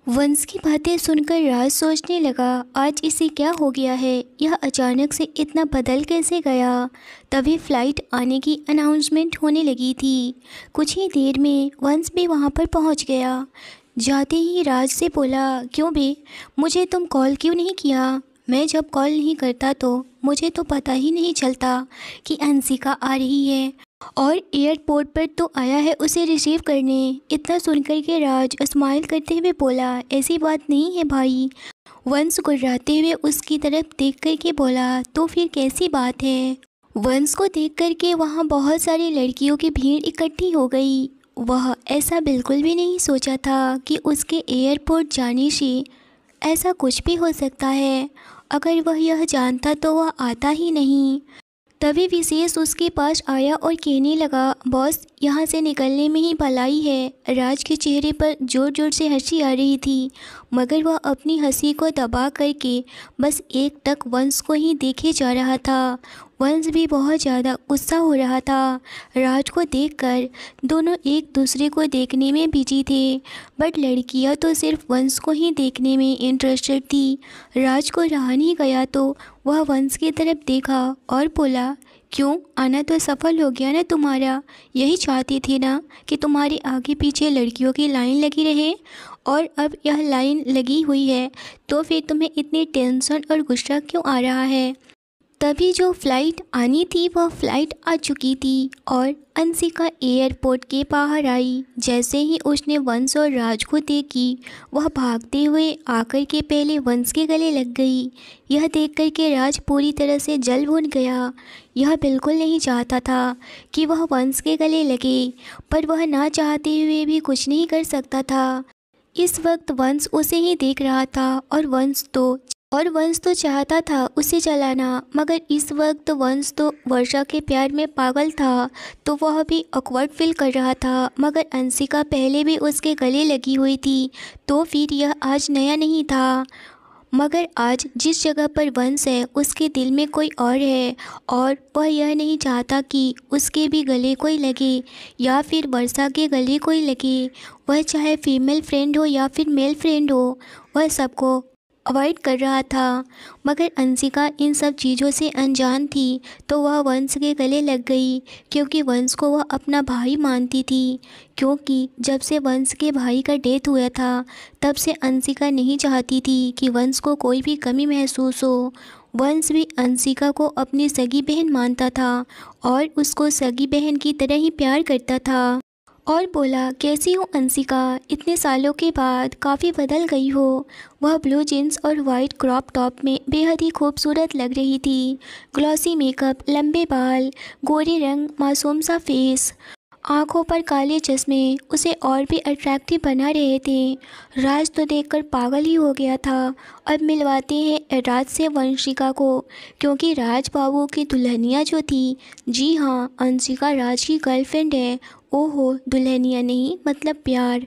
वंश की बातें सुनकर राज सोचने लगा, आज इसे क्या हो गया है। यह अचानक से इतना बदल कैसे गया। तभी फ्लाइट आने की अनाउंसमेंट होने लगी थी। कुछ ही देर में वंश भी वहां पर पहुंच गया। जाते ही राज से बोला, क्यों बे, मुझे तुम कॉल क्यों नहीं किया। मैं जब कॉल नहीं करता तो मुझे तो पता ही नहीं चलता कि अंशिका आ रही है और एयरपोर्ट पर तो आया है उसे रिसीव करने। इतना सुनकर के राज स्माइल करते हुए बोला, ऐसी बात नहीं है भाई। वंश गुर्राते हुए उसकी तरफ देख कर के बोला, तो फिर कैसी बात है। वंश को देख कर के वहाँ बहुत सारी लड़कियों की भीड़ इकट्ठी हो गई। वह ऐसा बिल्कुल भी नहीं सोचा था कि उसके एयरपोर्ट जाने से ऐसा कुछ भी हो सकता है। अगर वह यह जानता तो वह आता ही नहीं। तभी विशेष उसके पास आया और कहने लगा, बॉस, यहाँ से निकलने में ही भलाई है। राज के चेहरे पर ज़ोर ज़ोर से हंसी आ रही थी, मगर वह अपनी हंसी को दबा करके बस एक टक वंश को ही देखे जा रहा था। वंश भी बहुत ज़्यादा गुस्सा हो रहा था। राज को देखकर दोनों एक दूसरे को देखने में बिजी थे, बट लड़कियां तो सिर्फ वंश को ही देखने में इंटरेस्टेड थी। राज को रहा नहीं गया तो वह वंश की तरफ देखा और बोला, क्यों, आना तो सफल हो गया ना तुम्हारा। यही चाहती थी ना कि तुम्हारे आगे पीछे लड़कियों की लाइन लगी रहे, और अब यह लाइन लगी हुई है तो फिर तुम्हें इतनी टेंशन और गुस्सा क्यों आ रहा है। तभी जो फ्लाइट आनी थी वह फ्लाइट आ चुकी थी और अंशिका एयरपोर्ट के बाहर आई। जैसे ही उसने वंश और राज को देखी, वह भागते हुए आकर के पहले वंश के गले लग गई। यह देख कर के राज पूरी तरह से जल भुन गया। यह बिल्कुल नहीं चाहता था कि वह वंश के गले लगे, पर वह ना चाहते हुए भी कुछ नहीं कर सकता था। इस वक्त वंश उसे ही देख रहा था और वंश तो चाहता था उसे चलाना, मगर इस वक्त वंश तो वर्षा के प्यार में पागल था, तो वह भी ऑकवर्ड फील कर रहा था। मगर अंशिका पहले भी उसके गले लगी हुई थी, तो फिर यह आज नया नहीं था। मगर आज जिस जगह पर वंश है उसके दिल में कोई और है, और वह यह नहीं चाहता कि उसके भी गले कोई लगे या फिर वर्षा के गले कोई लगे। वह चाहे फीमेल फ्रेंड हो या फिर मेल फ्रेंड हो, वह सबको अवॉइड कर रहा था। मगर अंशिका इन सब चीज़ों से अनजान थी, तो वह वंश के गले लग गई, क्योंकि वंश को वह अपना भाई मानती थी। क्योंकि जब से वंश के भाई का डेथ हुआ था, तब से अंशिका नहीं चाहती थी कि वंश को कोई भी कमी महसूस हो। वंश भी अंशिका को अपनी सगी बहन मानता था और उसको सगी बहन की तरह ही प्यार करता था। और बोला, कैसी हो अंशिका, इतने सालों के बाद काफ़ी बदल गई हो। वह ब्लू जीन्स और वाइट क्रॉप टॉप में बेहद ही खूबसूरत लग रही थी। ग्लॉसी मेकअप, लंबे बाल, गोरे रंग, मासूम सा फेस, आंखों पर काले चश्मे उसे और भी अट्रैक्टिव बना रहे थे। राज तो देखकर पागल ही हो गया था। अब मिलवाते हैं राज से वंशिका को, क्योंकि राज बाबू की दुल्हनिया जो थी, जी हाँ, अंशिका राज की गर्लफ्रेंड है। ओहो, दुल्हनिया नहीं मतलब प्यार।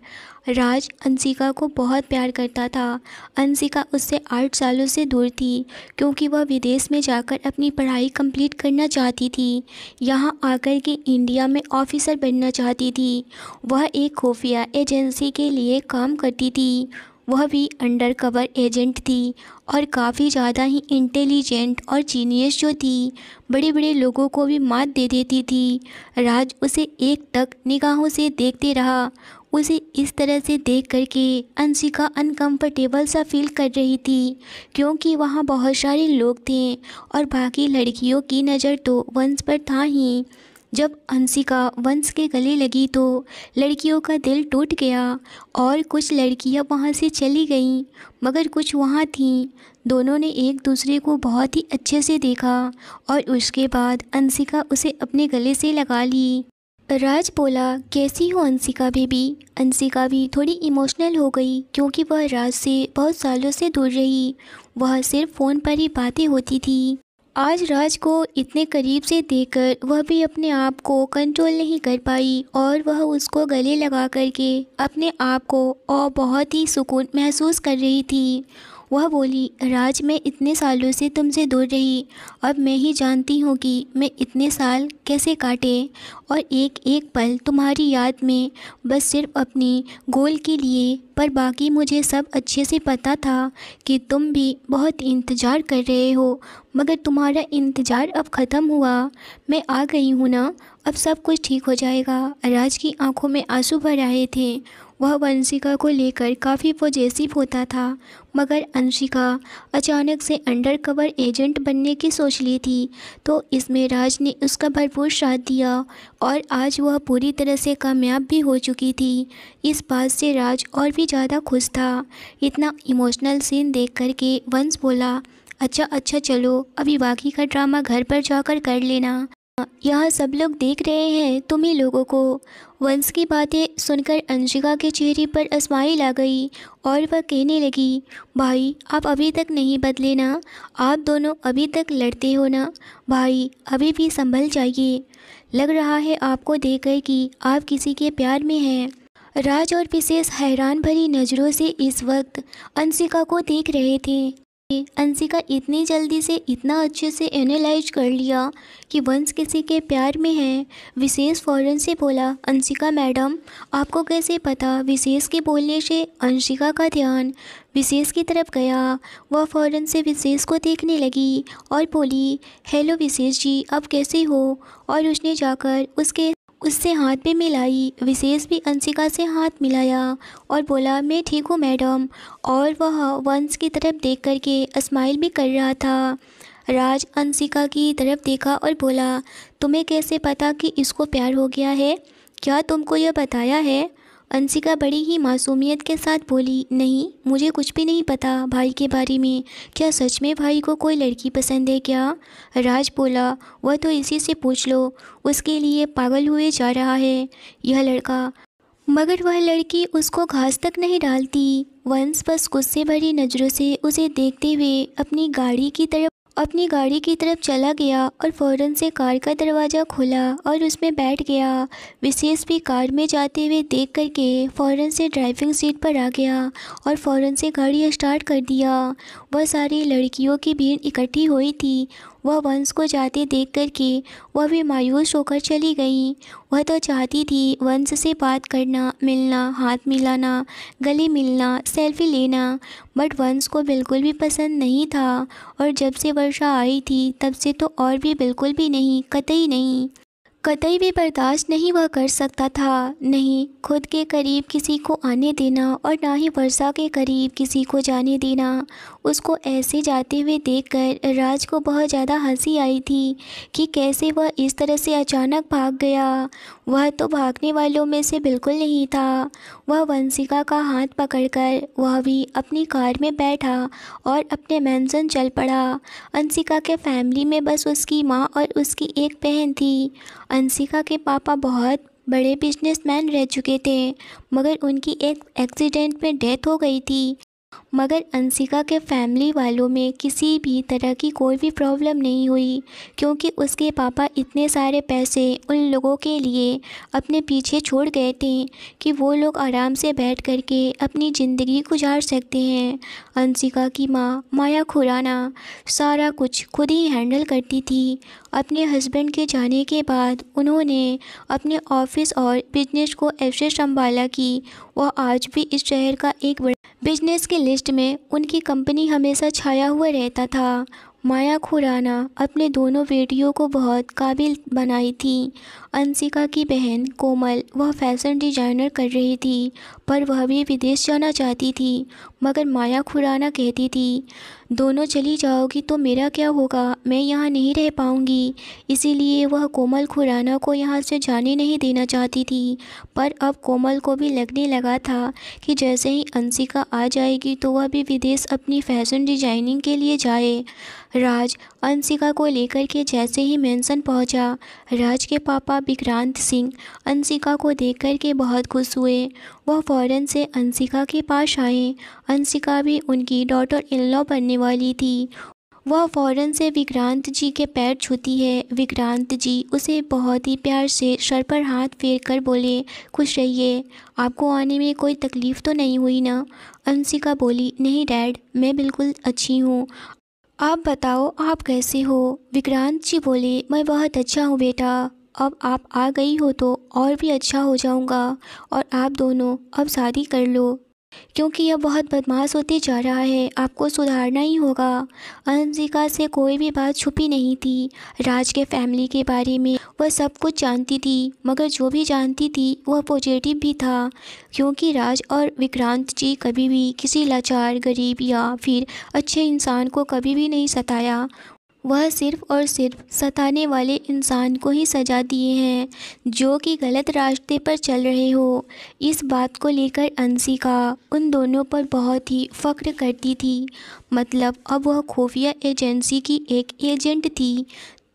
राज अंशिका को बहुत प्यार करता था। अंशिका उससे 8 सालों से दूर थी, क्योंकि वह विदेश में जाकर अपनी पढ़ाई कंप्लीट करना चाहती थी। यहाँ आकर के इंडिया में ऑफिसर बनना चाहती थी। वह एक खुफिया एजेंसी के लिए काम करती थी। वह भी अंडर कवर एजेंट थी और काफ़ी ज़्यादा ही इंटेलिजेंट और जीनियस जो थी, बड़े बड़े लोगों को भी मात दे देती थी। राज उसे एक टक निगाहों से देखते रहा। उसे इस तरह से देख करके अंशिका अनकंफर्टेबल सा फील कर रही थी, क्योंकि वहाँ बहुत सारे लोग थे और बाकी लड़कियों की नज़र तो वंश पर था ही। जब अंशिका वंश के गले लगी तो लड़कियों का दिल टूट गया और कुछ लड़कियां वहां से चली गईं, मगर कुछ वहां थीं। दोनों ने एक दूसरे को बहुत ही अच्छे से देखा और उसके बाद अंशिका उसे अपने गले से लगा ली। राज बोला, कैसी हो अंशिका बेबी। अंशिका भी थोड़ी इमोशनल हो गई, क्योंकि वह राज से बहुत सालों से दूर रही। वह सिर्फ फ़ोन पर ही बातें होती थी। आज राज को इतने करीब से देखकर वह भी अपने आप को कंट्रोल नहीं कर पाई और वह उसको गले लगा करके अपने आप को और बहुत ही सुकून महसूस कर रही थी। वह बोली, राज मैं इतने सालों से तुमसे दूर रही, अब मैं ही जानती हूँ कि मैं इतने साल कैसे काटे, और एक एक पल तुम्हारी याद में, बस सिर्फ अपनी गोल के लिए। पर बाकी मुझे सब अच्छे से पता था कि तुम भी बहुत इंतज़ार कर रहे हो, मगर तुम्हारा इंतज़ार अब ख़त्म हुआ। मैं आ गई हूँ ना, अब सब कुछ ठीक हो जाएगा। राज की आंखों में आंसू भर आए थे। वह वंशिका को लेकर काफ़ी पॉजेसिव होता था, मगर अंशिका अचानक से अंडरकवर एजेंट बनने की सोच ली थी, तो इसमें राज ने उसका भरपूर साथ दिया और आज वह पूरी तरह से कामयाब भी हो चुकी थी। इस बात से राज और भी ज़्यादा खुश था। इतना इमोशनल सीन देख कर के वंश बोला, अच्छा अच्छा चलो, अभी बाकी का ड्रामा घर पर जाकर कर लेना, यहाँ सब लोग देख रहे हैं तुम ही लोगों को। वंश की बातें सुनकर अंशिका के चेहरे पर स्माइल आ गई और वह कहने लगी, भाई आप अभी तक नहीं बदले ना, आप दोनों अभी तक लड़ते हो ना, भाई अभी भी संभल जाइए, लग रहा है आपको देखकर कि आप किसी के प्यार में हैं। राज और विशेष हैरान भरी नज़रों से इस वक्त अंशिका को देख रहे थे। अंशिका इतनी जल्दी से इतना अच्छे से एनालाइज कर लिया कि वंश किसी के प्यार में है। विशेष फ़ौरन से बोला, अंशिका मैडम आपको कैसे पता? विशेष के बोलने से अंशिका का ध्यान विशेष की तरफ गया। वह फ़ौरन से विशेष को देखने लगी और बोली, हेलो विशेष जी, आप कैसे हो? और उसने जाकर उससे हाथ भी मिलाई। विशेष भी अंशिका से हाथ मिलाया और बोला, मैं ठीक हूँ मैडम, और वह वंश की तरफ देख कर के स्माइल भी कर रहा था। राज अंशिका की तरफ देखा और बोला, तुम्हें कैसे पता कि इसको प्यार हो गया है? क्या तुमको यह बताया है? अंशिका बड़ी ही मासूमियत के साथ बोली, नहीं मुझे कुछ भी नहीं पता भाई के बारे में। क्या सच में भाई को कोई लड़की पसंद है क्या? राज बोला, वह तो इसी से पूछ लो, उसके लिए पागल हुए जा रहा है यह लड़का, मगर वह लड़की उसको घास तक नहीं डालती। वंश बस गुस्से भरी नज़रों से उसे देखते हुए अपनी गाड़ी की तरफ चला गया और फ़ौरन से कार का दरवाज़ा खोला और उसमें बैठ गया। विशेष भी कार में जाते हुए देख करके फ़ौरन से ड्राइविंग सीट पर आ गया और फ़ौरन से गाड़ी स्टार्ट कर दिया। वह सारी लड़कियों की भीड़ इकट्ठी हुई थी। वह वंश को जाते देख करके वह भी मायूस होकर चली गई। वह तो चाहती थी वंश से बात करना, मिलना, हाथ मिलाना, गले मिलना, सेल्फी लेना, बट वंश को बिल्कुल भी पसंद नहीं था। और जब से वर्षा आई थी तब से तो और भी बिल्कुल भी नहीं, कतई नहीं, कतई भी बर्दाश्त नहीं वह कर सकता था। नहीं खुद के करीब किसी को आने देना और ना ही वर्षा के करीब किसी को जाने देना। उसको ऐसे जाते हुए देखकर राज को बहुत ज़्यादा हंसी आई थी कि कैसे वह इस तरह से अचानक भाग गया। वह तो भागने वालों में से बिल्कुल नहीं था। वह वंशिका का हाथ पकड़कर वह भी अपनी कार में बैठा और अपने मेंशन चल पड़ा। अंशिका के फैमिली में बस उसकी माँ और उसकी एक बहन थी। अंशिका के पापा बहुत बड़े बिजनेसमैन रह चुके थे, मगर उनकी एक एक्सीडेंट में डेथ हो गई थी। मगर अंशिका के फैमिली वालों में किसी भी तरह की कोई भी प्रॉब्लम नहीं हुई, क्योंकि उसके पापा इतने सारे पैसे उन लोगों के लिए अपने पीछे छोड़ गए थे कि वो लोग आराम से बैठ कर के अपनी ज़िंदगी गुजार सकते हैं। अंशिका की माँ माया खुराना सारा कुछ खुद ही हैंडल करती थी। अपने हस्बैंड के जाने के बाद उन्होंने अपने ऑफिस और बिजनेस को ऐसे संभाला कि वह आज भी इस शहर का एक बड़ा बिजनेस की लिस्ट में उनकी कंपनी हमेशा छाया हुआ रहता था। माया खुराना अपने दोनों बेटियों को बहुत काबिल बनाई थी। अंशिका की बहन कोमल वह फैशन डिज़ाइनर कर रही थी, पर वह भी विदेश जाना चाहती थी, मगर माया खुराना कहती थी, दोनों चली जाओगी तो मेरा क्या होगा, मैं यहाँ नहीं रह पाऊँगी। इसीलिए वह कोमल खुराना को यहाँ से जाने नहीं देना चाहती थी। पर अब कोमल को भी लगने लगा था कि जैसे ही अंशिका आ जाएगी तो वह भी विदेश अपनी फैशन डिजाइनिंग के लिए जाए। राज अंशिका को लेकर के जैसे ही मेंशन पहुंचा, राज के पापा विक्रांत सिंह अंशिका को देखकर के बहुत खुश हुए। वह फ़ौरन से अंशिका के पास आए। अंशिका भी उनकी डॉटर इन लॉ बनने वाली थी। वह फ़ौरन से विक्रांत जी के पैर छूती है। विक्रांत जी उसे बहुत ही प्यार से सर पर हाथ फेर कर बोले, खुश रहिए, आपको आने में कोई तकलीफ़ तो नहीं हुई ना? अंशिका बोली, नहीं डैड, मैं बिल्कुल अच्छी हूँ। आप बताओ आप कैसे हो? विक्रांत जी बोले, मैं बहुत अच्छा हूँ बेटा, अब आप आ गई हो तो और भी अच्छा हो जाऊँगा, और आप दोनों अब शादी कर लो, क्योंकि यह बहुत बदमाश होते जा रहा है, आपको सुधारना ही होगा। अंशिका से कोई भी बात छुपी नहीं थी। राज के फैमिली के बारे में वह सब कुछ जानती थी, मगर जो भी जानती थी वह पॉजिटिव भी था, क्योंकि राज और विक्रांत जी कभी भी किसी लाचार, गरीब या फिर अच्छे इंसान को कभी भी नहीं सताया। वह सिर्फ़ और सिर्फ सताने वाले इंसान को ही सज़ा दिए हैं जो कि गलत रास्ते पर चल रहे हो। इस बात को लेकर अंशिका उन दोनों पर बहुत ही फ़क्र करती थी। मतलब अब वह खुफिया एजेंसी की एक एजेंट थी,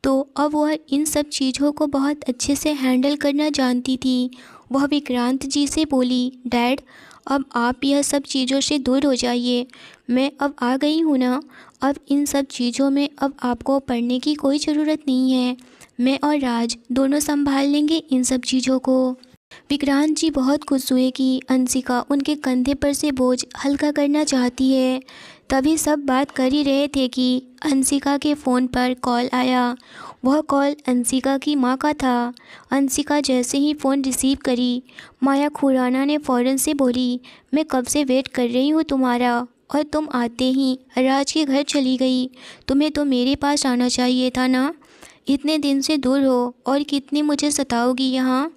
तो अब वह इन सब चीज़ों को बहुत अच्छे से हैंडल करना जानती थी। वह विक्रांत जी से बोली, डैड, अब आप यह सब चीज़ों से दूर हो जाइए, मैं अब आ गई हूँ ना, अब इन सब चीज़ों में अब आपको पढ़ने की कोई ज़रूरत नहीं है, मैं और राज दोनों संभाल लेंगे इन सब चीज़ों को। विक्रांत जी बहुत खुश हुए कि अंशिका उनके कंधे पर से बोझ हल्का करना चाहती है। तभी सब बात कर ही रहे थे कि अंशिका के फ़ोन पर कॉल आया। वह कॉल अंशिका की माँ का था। अंशिका जैसे ही फ़ोन रिसीव करी, माया खुराना ने फ़ौरन से बोली, मैं कब से वेट कर रही हूँ तुम्हारा, और तुम आते ही राज के घर चली गई। तुम्हें तो मेरे पास आना चाहिए था ना, इतने दिन से दूर हो और कितनी मुझे सताओगी यहाँ।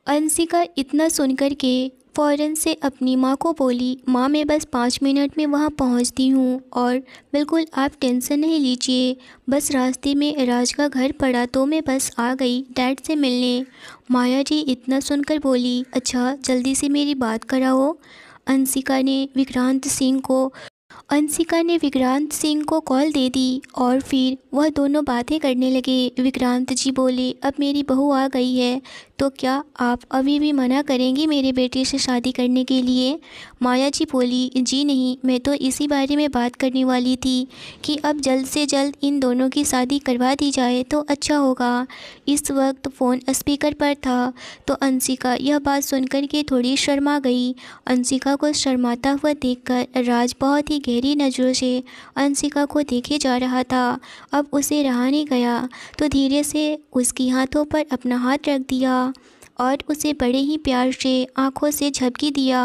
अंशिका इतना सुनकर के फ़ौरन से अपनी माँ को बोली, माँ मैं बस 5 मिनट में वहाँ पहुँचती हूँ, और बिल्कुल आप टेंशन नहीं लीजिए, बस रास्ते में राज का घर पड़ा तो मैं बस आ गई डैड से मिलने। माया जी इतना सुनकर बोली, अच्छा जल्दी से मेरी बात कराओ। अंशिका ने विक्रांत सिंह को कॉल दे दी और फिर वह दोनों बातें करने लगे। विक्रांत जी बोले, अब मेरी बहू आ गई है तो क्या आप अभी भी मना करेंगी मेरे बेटे से शादी करने के लिए? माया जी बोली, जी नहीं, मैं तो इसी बारे में बात करने वाली थी कि अब जल्द से जल्द इन दोनों की शादी करवा दी जाए तो अच्छा होगा। इस वक्त फ़ोन स्पीकर पर था तो अंशिका यह बात सुनकर के थोड़ी शर्मा गई। अंशिका को शर्माता हुआ देखकर राज बहुत ही गहरी नज़रों से अंशिका को देखे जा रहा था। अब उसे रहा नहीं गया तो धीरे से उसकी हाथों पर अपना हाथ रख दिया और उसे बड़े ही प्यार से आंखों से झपकी दिया।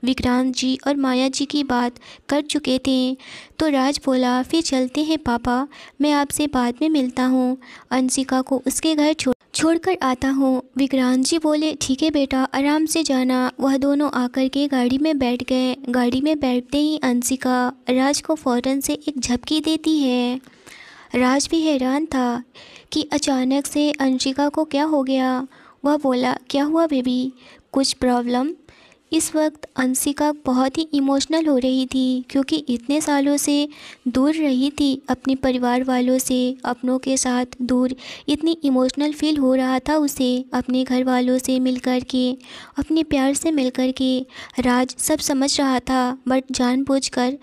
विक्रांत जी और माया जी की बात कर चुके थे तो राज बोला, फिर चलते हैं पापा, मैं आपसे बाद में मिलता हूँ, अंशिका को उसके घर छोड़कर आता हूँ। विक्रांत जी बोले, ठीक है बेटा, आराम से जाना। वह दोनों आकर के गाड़ी में बैठ गए। गाड़ी में बैठते ही अंशिका राज को फ़ौरन से एक झपकी देती है। राज भी हैरान था कि अचानक से अंशिका को क्या हो गया। वह बोला, क्या हुआ बेबी, कुछ प्रॉब्लम? इस वक्त अंशिका बहुत ही इमोशनल हो रही थी, क्योंकि इतने सालों से दूर रही थी अपने परिवार वालों से, अपनों के साथ दूर। इतनी इमोशनल फील हो रहा था उसे अपने घर वालों से मिलकर के, अपने प्यार से मिलकर के। राज सब समझ रहा था, बट जानबूझकर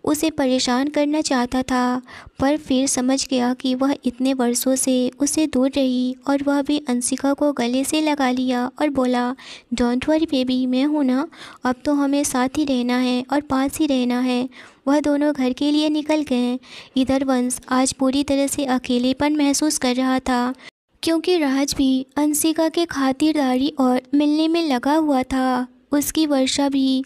उसे परेशान करना चाहता था, पर फिर समझ गया कि वह इतने वर्षों से उससे दूर रही, और वह भी अंशिका को गले से लगा लिया और बोला, डोंट वरी बेबी, मैं हूँ ना, अब तो हमें साथ ही रहना है और पास ही रहना है। वह दोनों घर के लिए निकल गए। इधर वंश आज पूरी तरह से अकेलेपन महसूस कर रहा था, क्योंकि राज भी अंशिका के खातिरदारी और मिलने में लगा हुआ था। उसकी वर्षा भी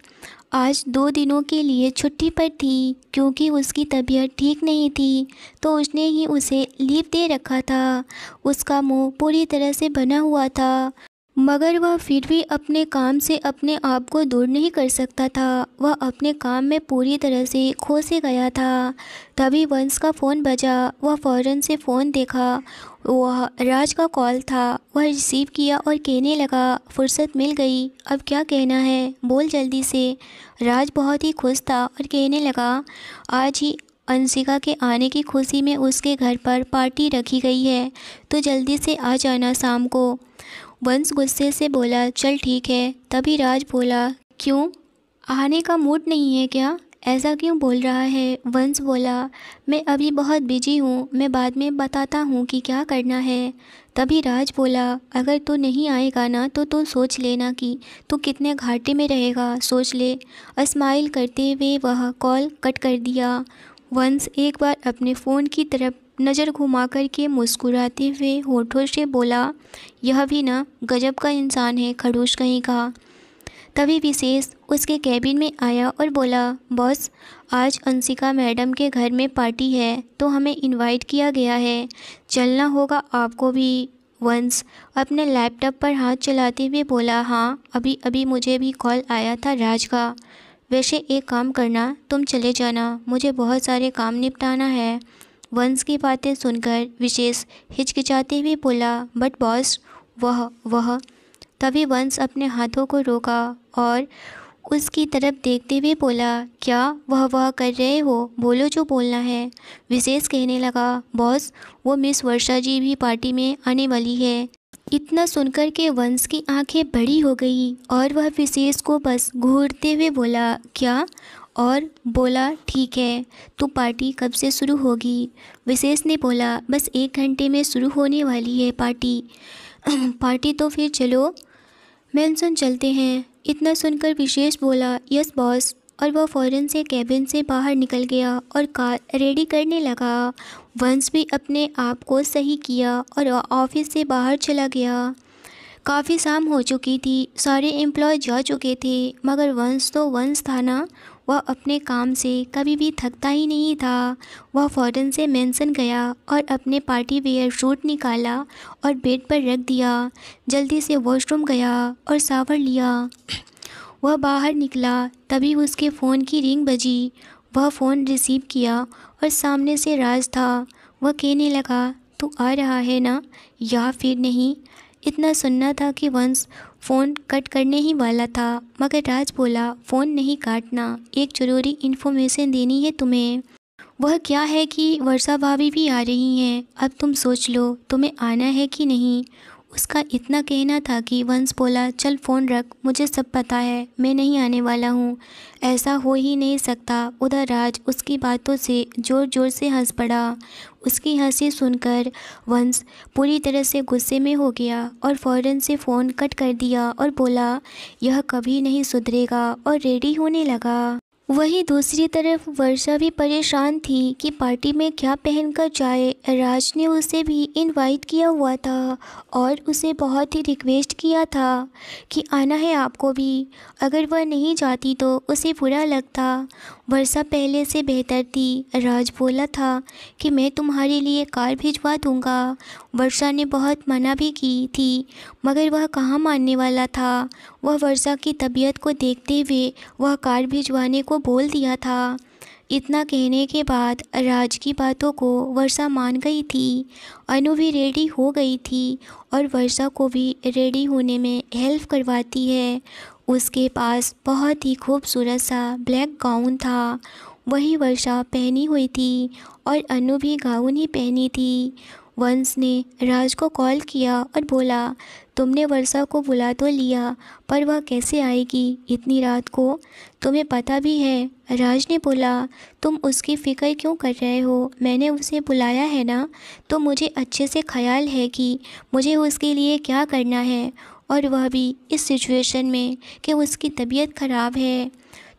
आज 2 दिनों के लिए छुट्टी पर थी, क्योंकि उसकी तबीयत ठीक नहीं थी, तो उसने ही उसे लीव दे रखा था। उसका मुंह पूरी तरह से बना हुआ था, मगर वह फिर भी अपने काम से अपने आप को दूर नहीं कर सकता था। वह अपने काम में पूरी तरह से खो से गया था। तभी वंश का फ़ोन बजा। वह फ़ौरन से फ़ोन देखा, वह राज का कॉल था। वह रिसीव किया और कहने लगा, फुर्सत मिल गई, अब क्या कहना है, बोल जल्दी से। राज बहुत ही खुश था और कहने लगा, आज ही अंशिका के आने की खुशी में उसके घर पर पार्टी रखी गई है, तो जल्दी से आ जाना शाम को। वंश गुस्से से बोला, चल ठीक है। तभी राज बोला, क्यों, आने का मूड नहीं है क्या? ऐसा क्यों बोल रहा है? वंश बोला, मैं अभी बहुत बिजी हूँ, मैं बाद में बताता हूँ कि क्या करना है। तभी राज बोला, अगर तू नहीं आएगा ना तो तू सोच लेना कि तू कितने घाटे में रहेगा, सोच ले। स्माइल करते हुए वह कॉल कट कर दिया। वंश एक बार अपने फ़ोन की तरफ नज़र घुमा कर के मुस्कुराते हुए होठों से बोला, यह भी ना गजब का इंसान है, खड़ूस कहीं का। तभी विशेष उसके कैबिन में आया और बोला, बॉस आज अंशिका मैडम के घर में पार्टी है तो हमें इनवाइट किया गया है, चलना होगा आपको भी। वंश अपने लैपटॉप पर हाथ चलाते हुए बोला, हाँ अभी अभी मुझे भी कॉल आया था राज का। वैसे एक काम करना, तुम चले जाना, मुझे बहुत सारे काम निपटाना है। वंश की बातें सुनकर विशेष हिचकिचाते हुए बोला, बट बॉस वह। तभी वंश अपने हाथों को रोका और उसकी तरफ देखते हुए बोला, क्या वह कर रहे हो, बोलो जो बोलना है। विशेष कहने लगा, बॉस वो मिस वर्षा जी भी पार्टी में आने वाली है। इतना सुनकर के वंश की आंखें बड़ी हो गई और वह विशेष को बस घूरते हुए बोला, क्या? और बोला, ठीक है तो पार्टी कब से शुरू होगी? विशेष ने बोला, बस 1 घंटे में शुरू होने वाली है पार्टी। पार्टी तो फिर चलो मेंशन चलते हैं। इतना सुनकर विशेष बोला, यस बॉस, और वह फ़ौरन से कैबिन से बाहर निकल गया और कार रेडी करने लगा। वंश भी अपने आप को सही किया और ऑफिस से बाहर चला गया। काफ़ी शाम हो चुकी थी, सारे एम्प्लॉय जा चुके थे, मगर वंश तो वंश था ना, वह अपने काम से कभी भी थकता ही नहीं था। वह फ़ौरन से मेंशन गया और अपने पार्टी वेयर सूट निकाला और बेड पर रख दिया। जल्दी से वॉशरूम गया और शावर लिया। वह बाहर निकला, तभी उसके फ़ोन की रिंग बजी। वह फ़ोन रिसीव किया और सामने से राज था। वह कहने लगा, तू आ रहा है ना या फिर नहीं? इतना सुनना था कि वंश फ़ोन कट करने ही वाला था, मगर राज बोला, फ़ोन नहीं काटना, एक ज़रूरी इन्फॉर्मेशन देनी है तुम्हें। वह क्या है कि वर्षा भाभी भी आ रही हैं, अब तुम सोच लो तुम्हें आना है कि नहीं। उसका इतना कहना था कि वंश बोला, चल फ़ोन रख, मुझे सब पता है, मैं नहीं आने वाला हूँ, ऐसा हो ही नहीं सकता। उधर राज उसकी बातों से ज़ोर ज़ोर से हंस पड़ा। उसकी हंसी सुनकर वंश पूरी तरह से गुस्से में हो गया और फ़ौरन से फ़ोन कट कर दिया और बोला, यह कभी नहीं सुधरेगा, और रेडी होने लगा। वहीं दूसरी तरफ वर्षा भी परेशान थी कि पार्टी में क्या पहनकर जाए। राज ने उसे भी इनवाइट किया हुआ था और उसे बहुत ही रिक्वेस्ट किया था कि आना है आपको भी। अगर वह नहीं जाती तो उसे बुरा लगता। वर्षा पहले से बेहतर थी। राज बोला था कि मैं तुम्हारे लिए कार भिजवा दूंगा। वर्षा ने बहुत मना भी की थी, मगर वह कहाँ मानने वाला था। वह वर्षा की तबीयत को देखते हुए वह कार भिजवाने को बोल दिया था। इतना कहने के बाद राज की बातों को वर्षा मान गई थी। अनु भी रेडी हो गई थी और वर्षा को भी रेडी होने में हेल्प करवाती है। उसके पास बहुत ही खूबसूरत सा ब्लैक गाउन था, वही वर्षा पहनी हुई थी और अनु भी गाउन ही पहनी थी। वंश ने राज को कॉल किया और बोला, तुमने वर्षा को बुला तो लिया, पर वह कैसे आएगी इतनी रात को, तुम्हें पता भी है। राज ने बोला, तुम उसकी फ़िक्र क्यों कर रहे हो, मैंने उसे बुलाया है ना, तो मुझे अच्छे से ख्याल है कि मुझे उसके लिए क्या करना है, और वह भी इस सिचुएशन में कि उसकी तबीयत ख़राब है।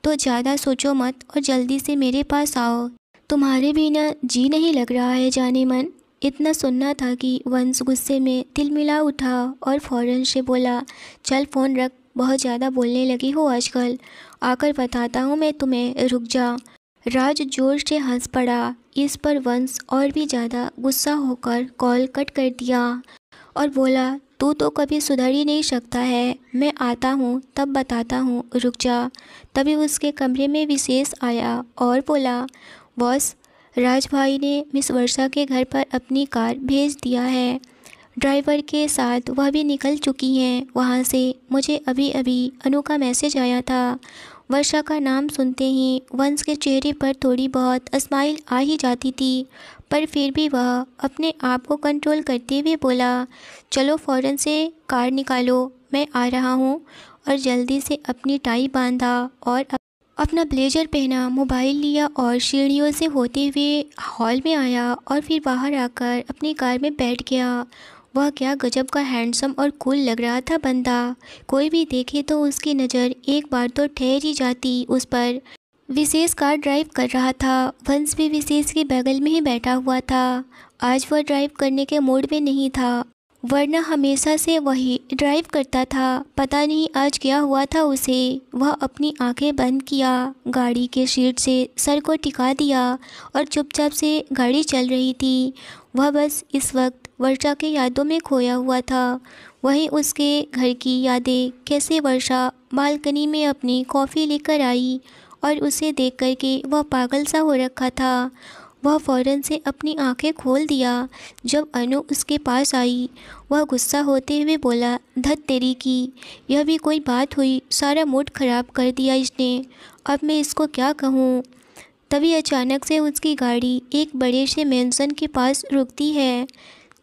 तो ज़्यादा सोचो मत और जल्दी से मेरे पास आओ, तुम्हारे बिना जी नहीं लग रहा है जाने मन। इतना सुनना था कि वंश गुस्से में तिलमिला उठा और फ़ौरन से बोला, चल फ़ोन रख, बहुत ज़्यादा बोलने लगी हो आजकल, आकर बताता हूँ मैं तुम्हें, रुक जा। राज जोर से हंस पड़ा। इस पर वंश और भी ज़्यादा गुस्सा होकर कॉल कट कर दिया और बोला, तू तो कभी सुधर ही नहीं सकता है, मैं आता हूँ तब बताता हूँ, रुक जा। तभी उसके कमरे में विशेष आया और बोला, बॉस राज भाई ने मिस वर्षा के घर पर अपनी कार भेज दिया है, ड्राइवर के साथ वह भी निकल चुकी हैं वहाँ से। मुझे अभी अभी अनु का मैसेज आया था। वर्षा का नाम सुनते ही वंश के चेहरे पर थोड़ी बहुत स्माइल आ ही जाती थी, पर फिर भी वह अपने आप को कंट्रोल करते हुए बोला, चलो फ़ौरन से कार निकालो, मैं आ रहा हूँ। और जल्दी से अपनी टाई बांधा और अपना ब्लेजर पहना, मोबाइल लिया और सीढ़ियों से होते हुए हॉल में आया और फिर बाहर आकर अपनी कार में बैठ गया। वह क्या गजब का हैंडसम और कूल लग रहा था बंदा। कोई भी देखे तो उसकी नज़र एक बार तो ठहर ही जाती उस पर। विशेष कार ड्राइव कर रहा था। वंश भी विशेष के बगल में ही बैठा हुआ था। आज वह ड्राइव करने के मूड में नहीं था, वरना हमेशा से वही ड्राइव करता था। पता नहीं आज क्या हुआ था उसे। वह अपनी आंखें बंद किया, गाड़ी के सीट से सर को टिका दिया और चुपचाप से गाड़ी चल रही थी। वह बस इस वक्त वर्षा के यादों में खोया हुआ था। वहीं उसके घर की यादें, कैसे वर्षा बालकनी में अपनी कॉफ़ी लेकर आई और उसे देख कर के वह पागल सा हो रखा था। वह फ़ौरन से अपनी आंखें खोल दिया। जब अनु उसके पास आई, वह गुस्सा होते हुए बोला, धत तेरी की, यह भी कोई बात हुई, सारा मूड ख़राब कर दिया इसने। अब मैं इसको क्या कहूँ। तभी अचानक से उसकी गाड़ी एक बड़े से मेंशन के पास रुकती है,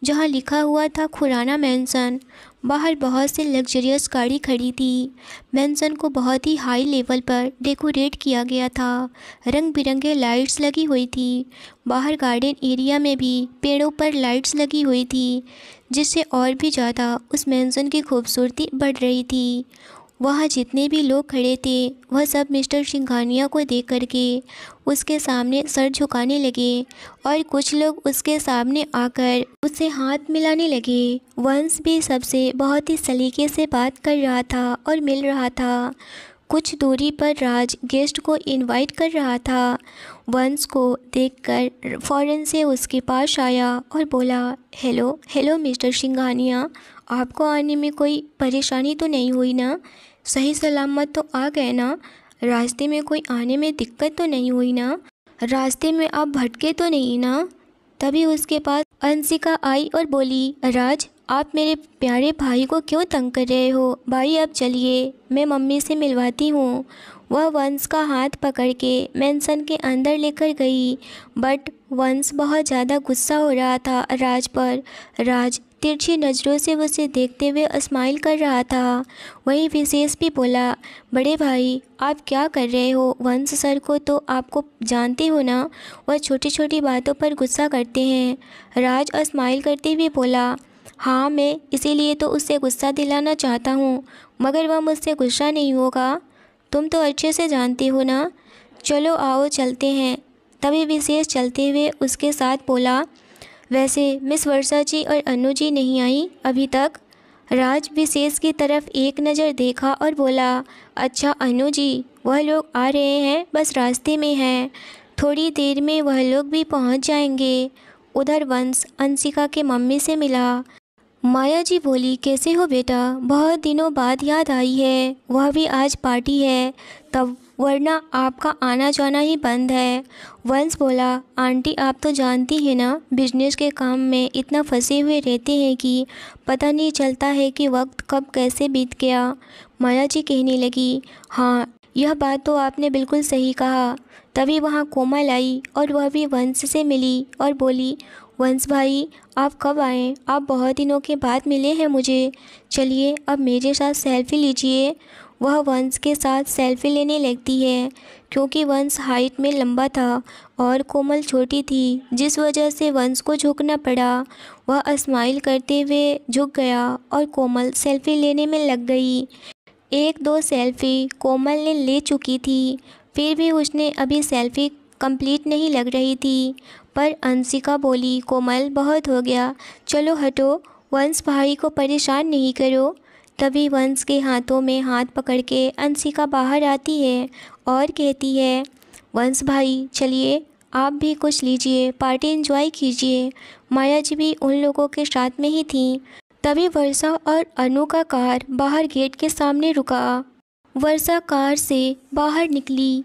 जहाँ लिखा हुआ था खुराना मेंशन। बाहर बहुत से लग्जरियस गाड़ी खड़ी थी। मेंशन को बहुत ही हाई लेवल पर डेकोरेट किया गया था। रंग बिरंगे लाइट्स लगी हुई थी। बाहर गार्डन एरिया में भी पेड़ों पर लाइट्स लगी हुई थी, जिससे और भी ज़्यादा उस मेंशन की खूबसूरती बढ़ रही थी। वहाँ जितने भी लोग खड़े थे, वह सब मिस्टर सिंघानिया को देख करके उसके सामने सर झुकाने लगे और कुछ लोग उसके सामने आकर उससे हाथ मिलाने लगे। वंश भी सबसे बहुत ही सलीके से बात कर रहा था और मिल रहा था। कुछ दूरी पर राज गेस्ट को इनवाइट कर रहा था। वंश को देखकर फ़ौरन से उसके पास आया और बोला, हेलो हेलो मिस्टर सिंघानिया, आपको आने में कोई परेशानी तो नहीं हुई ना? सही सलामत तो आ गए ना? रास्ते में कोई आने में दिक्कत तो नहीं हुई ना? रास्ते में आप भटके तो नहीं ना? तभी उसके पास अंशिका आई और बोली, राज आप मेरे प्यारे भाई को क्यों तंग कर रहे हो? भाई अब चलिए, मैं मम्मी से मिलवाती हूँ। वह वंश का हाथ पकड़ के मेंशन के अंदर लेकर गई, बट वंश बहुत ज़्यादा गुस्सा हो रहा था राज पर। राज तिरछी नज़रों से उसे देखते हुए स्माइल कर रहा था। वहीं विशेष भी बोला, बड़े भाई आप क्या कर रहे हो? वंश सर को तो आपको जानते हो ना, वह छोटी छोटी बातों पर गुस्सा करते हैं। राज स्माइल करते हुए बोला, हाँ मैं इसीलिए तो उससे गुस्सा दिलाना चाहता हूँ, मगर वह मुझसे गुस्सा नहीं होगा, तुम तो अच्छे से जानती हो ना। चलो आओ चलते हैं। तभी विशेष चलते हुए उसके साथ बोला, वैसे मिस वर्षा जी और अनु जी नहीं आई अभी तक? राज विशेष की तरफ एक नज़र देखा और बोला, अच्छा अनु जी, वह लोग आ रहे हैं, बस रास्ते में हैं, थोड़ी देर में वह लोग भी पहुंच जाएंगे। उधर वंश अंशिका के मम्मी से मिला। माया जी बोली, कैसे हो बेटा? बहुत दिनों बाद याद आई है, वह भी आज पार्टी है तब, वरना आपका आना जाना ही बंद है। वंश बोला, आंटी आप तो जानती हैं ना, बिजनेस के काम में इतना फंसे हुए रहते हैं कि पता नहीं चलता है कि वक्त कब कैसे बीत गया। माया जी कहने लगी, हाँ यह बात तो आपने बिल्कुल सही कहा। तभी वहाँ कोमल आई और वह भी वंश से मिली और बोली, वंश भाई आप कब आए? आप बहुत दिनों के बाद मिले हैं मुझे, चलिए अब मेरे साथ सेल्फी लीजिए। वह वंश के साथ सेल्फी लेने लगती है, क्योंकि वंश हाइट में लंबा था और कोमल छोटी थी, जिस वजह से वंश को झुकना पड़ा। वह स्माइल करते हुए झुक गया और कोमल सेल्फी लेने में लग गई। एक दो सेल्फी कोमल ने ले चुकी थी, फिर भी उसने अभी सेल्फी कंप्लीट नहीं लग रही थी। पर अंशिका बोली, कोमल बहुत हो गया, चलो हटो, वंश भाई को परेशान नहीं करो। तभी वंश के हाथों में हाथ पकड़ के अंशिका बाहर आती है और कहती है, वंश भाई चलिए आप भी कुछ लीजिए, पार्टी एंजॉय कीजिए। माया जी भी उन लोगों के साथ में ही थी। तभी वर्षा और अनु का कार बाहर गेट के सामने रुका। वर्षा कार से बाहर निकली।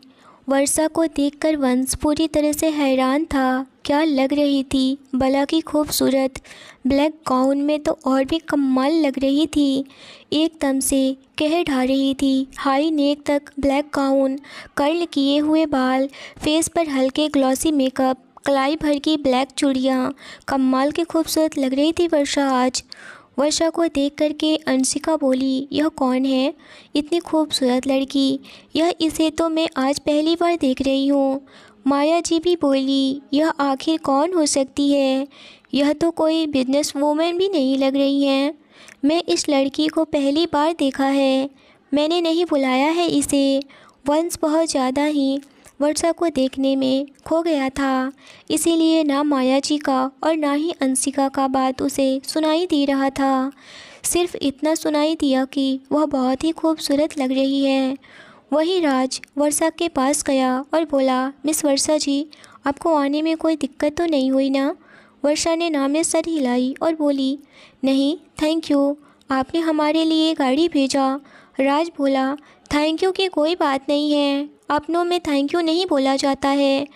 वर्षा को देखकर वंश पूरी तरह से हैरान था। क्या लग रही थी, भला की खूबसूरत, ब्लैक गाउन में तो और भी कमाल लग रही थी। एकदम से कह ढा रही थी, हाई नेक तक ब्लैक गाउन, कर्ल किए हुए बाल, फेस पर हल्के ग्लॉसी मेकअप, कलाई भर की ब्लैक चूड़ियाँ, कमाल की खूबसूरत लग रही थी वर्षा आज। वर्षा को देख करके अंशिका बोली, यह कौन है? इतनी खूबसूरत लड़की, इसे तो मैं आज पहली बार देख रही हूँ। माया जी भी बोली, यह आखिर कौन हो सकती है? यह तो कोई बिजनेस वूमेन भी नहीं लग रही है। मैं इस लड़की को पहली बार देखा है, मैंने नहीं बुलाया है इसे। वंश बहुत ज़्यादा ही वर्षा को देखने में खो गया था, इसीलिए ना माया जी का और ना ही अंशिका का बात उसे सुनाई दे रहा था। सिर्फ इतना सुनाई दिया कि वह बहुत ही खूबसूरत लग रही है। वही राज वर्षा के पास गया और बोला, मिस वर्षा जी, आपको आने में कोई दिक्कत तो नहीं हुई ना? वर्षा ने नाम में सर हिलाई और बोली, नहीं थैंक यू, आपने हमारे लिए गाड़ी भेजा। राज बोला, थैंक यू की कोई बात नहीं है, अपनों में थैंक यू नहीं बोला जाता है।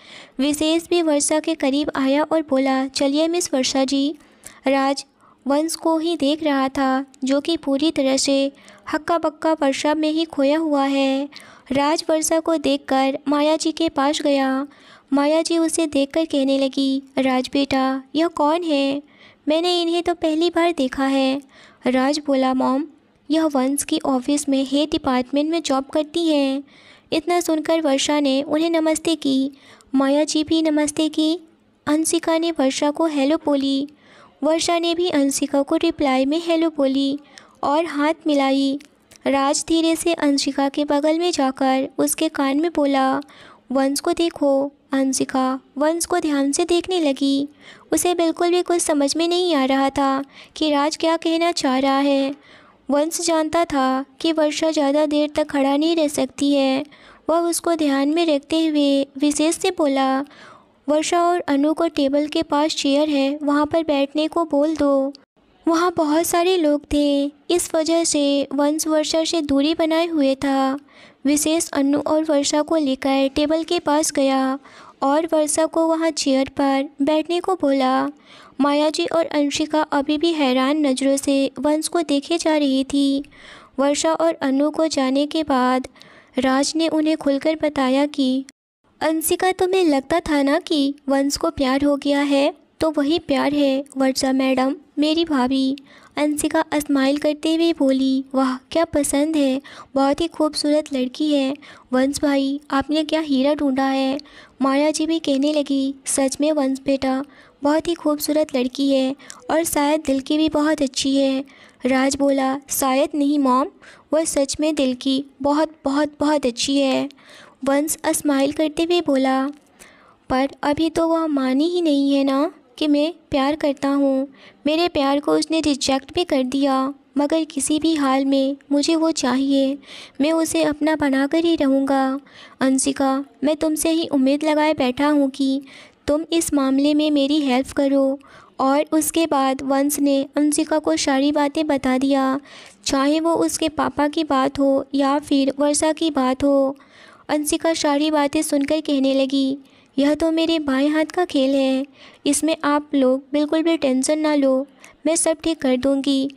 विशेष भी वर्षा के करीब आया और बोला, चलिए मिस वर्षा जी। राज वंश को ही देख रहा था, जो कि पूरी तरह से हक्का बक्का वर्षा में ही खोया हुआ है। राज वर्षा को देखकर माया जी के पास गया। माया जी उसे देखकर कहने लगी, राज बेटा, यह कौन है? मैंने इन्हें तो पहली बार देखा है। राज बोला, मॉम, यह वंश की ऑफिस में हेड डिपार्टमेंट में जॉब करती हैं। इतना सुनकर वर्षा ने उन्हें नमस्ते की। माया जी भी नमस्ते की। अंशिका ने वर्षा को हेलो बोली। वर्षा ने भी अंशिका को रिप्लाई में हेलो बोली और हाथ मिलाई। राज धीरे से अंशिका के बगल में जाकर उसके कान में बोला, वंश को देखो। अंशिका वंश को ध्यान से देखने लगी। उसे बिल्कुल भी कुछ समझ में नहीं आ रहा था कि राज क्या कहना चाह रहा है। वंश जानता था कि वर्षा ज़्यादा देर तक खड़ा नहीं रह सकती है। वह उसको ध्यान में रखते हुए विशेष से बोला, वर्षा और अनु को टेबल के पास चेयर है, वहाँ पर बैठने को बोल दो। वहाँ बहुत सारे लोग थे, इस वजह से वंश वर्षा से दूरी बनाए हुए था। विशेष अनु और वर्षा को लेकर टेबल के पास गया और वर्षा को वहाँ चेयर पर बैठने को बोला। माया जी और अंशिका अभी भी हैरान नज़रों से वंश को देखे जा रही थी। वर्षा और अनु को जाने के बाद राज ने उन्हें खुलकर बताया कि अंशिका, तुम्हें लगता था ना कि वंश को प्यार हो गया है, तो वही प्यार है वर्षा मैडम, मेरी भाभी। अंशिका स्माइल करते हुए बोली, वाह क्या पसंद है, बहुत ही खूबसूरत लड़की है। वंश भाई, आपने क्या हीरा ढूंढा है। माया जी भी कहने लगी, सच में वंश बेटा, बहुत ही खूबसूरत लड़की है और शायद दिल की भी बहुत अच्छी है। राज बोला, शायद नहीं मॉम, वह सच में दिल की बहुत बहुत बहुत अच्छी है। वंश स्माइल करते हुए बोला, पर अभी तो वह मानी ही नहीं है ना कि मैं प्यार करता हूँ। मेरे प्यार को उसने रिजेक्ट भी कर दिया, मगर किसी भी हाल में मुझे वो चाहिए, मैं उसे अपना बनाकर ही रहूँगा। अंशिका, मैं तुमसे ही उम्मीद लगाए बैठा हूँ कि तुम इस मामले में मेरी हेल्प करो। और उसके बाद वंश ने अंशिका को सारी बातें बता दिया, चाहे वो उसके पापा की बात हो या फिर वर्षा की बात हो। अंशिका सारी बातें सुनकर कहने लगी, यह तो मेरे बाएं हाथ का खेल है, इसमें आप लोग बिल्कुल भी टेंशन ना लो, मैं सब ठीक कर दूंगी।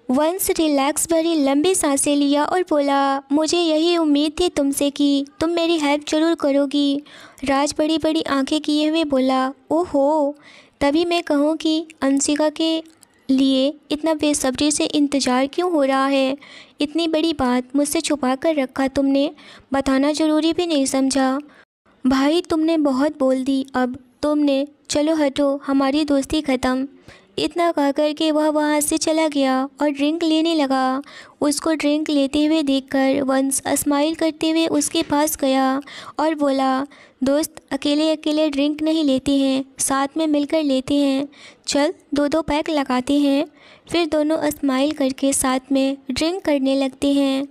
वंश रिलैक्स भरी लंबी सांसें लिया और बोला, मुझे यही उम्मीद थी तुमसे कि तुम मेरी हेल्प ज़रूर करोगी। राज बड़ी बड़ी आंखें किए हुए बोला, ओहो, तभी मैं कहूँ कि अंशिका के लिए इतना बेसब्री से इंतज़ार क्यों हो रहा है। इतनी बड़ी बात मुझसे छुपा कर रखा तुमने, बताना ज़रूरी भी नहीं समझा। भाई तुमने बहुत बोल दी, अब तुमने, चलो हटो, हमारी दोस्ती ख़त्म। इतना कह कर के वह वहाँ से चला गया और ड्रिंक लेने लगा। उसको ड्रिंक लेते हुए देखकर वंश स्माइल करते हुए उसके पास गया और बोला, दोस्त अकेले अकेले ड्रिंक नहीं लेते हैं, साथ में मिलकर लेते हैं, चल दो दो पैक लगाते हैं। फिर दोनों स्माइल करके साथ में ड्रिंक करने लगते हैं।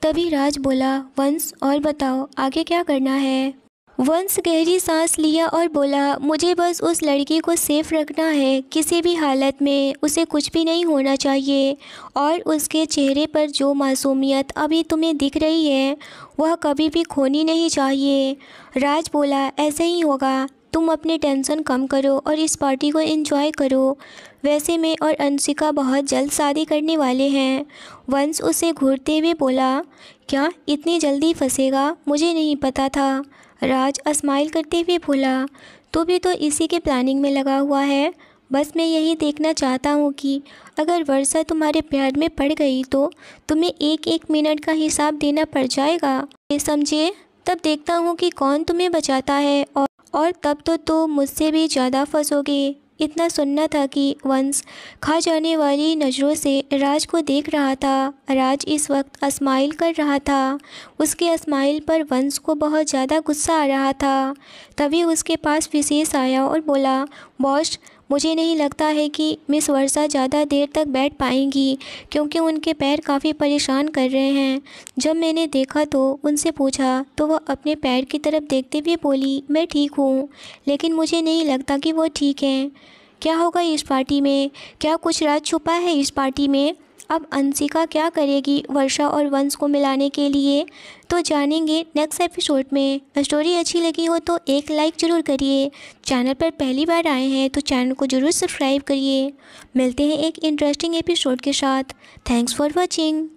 तभी राज बोला, वंश और बताओ आगे क्या करना है। वंश गहरी सांस लिया और बोला, मुझे बस उस लड़की को सेफ रखना है, किसी भी हालत में उसे कुछ भी नहीं होना चाहिए, और उसके चेहरे पर जो मासूमियत अभी तुम्हें दिख रही है वह कभी भी खोनी नहीं चाहिए। राज बोला, ऐसे ही होगा, तुम अपनी टेंशन कम करो और इस पार्टी को एंजॉय करो। वैसे मैं और अंशिका बहुत जल्द शादी करने वाले हैं। वंश उसे घूरते हुए बोला, क्या इतनी जल्दी फंसेगा, मुझे नहीं पता था। राज स्माइल करते हुए बोला, तू भी तो इसी के प्लानिंग में लगा हुआ है। बस मैं यही देखना चाहता हूँ कि अगर वर्षा तुम्हारे प्यार में पड़ गई तो तुम्हें एक एक मिनट का हिसाब देना पड़ जाएगा, ये समझे। तब देखता हूँ कि कौन तुम्हें बचाता है, और तब तो तुम मुझसे भी ज़्यादा फंसोगे। इतना सुनना था कि वंश खा जाने वाली नज़रों से राज को देख रहा था। राज इस वक्त स्माइल कर रहा था। उसके स्माइल पर वंश को बहुत ज़्यादा गुस्सा आ रहा था। तभी उसके पास विशेष आया और बोला, बॉस, मुझे नहीं लगता है कि मिस वर्षा ज़्यादा देर तक बैठ पाएंगी, क्योंकि उनके पैर काफ़ी परेशान कर रहे हैं। जब मैंने देखा तो उनसे पूछा तो वह अपने पैर की तरफ देखते हुए बोली, मैं ठीक हूँ, लेकिन मुझे नहीं लगता कि वो ठीक हैं। क्या होगा इस पार्टी में? क्या कुछ राज छुपा है इस पार्टी में? अब अंशिका क्या करेगी वर्षा और वंश को मिलाने के लिए, तो जानेंगे नेक्स्ट एपिसोड में। स्टोरी अच्छी लगी हो तो एक लाइक ज़रूर करिए। चैनल पर पहली बार आए हैं तो चैनल को ज़रूर सब्सक्राइब करिए। मिलते हैं एक इंटरेस्टिंग एपिसोड के साथ। Thanks for watching.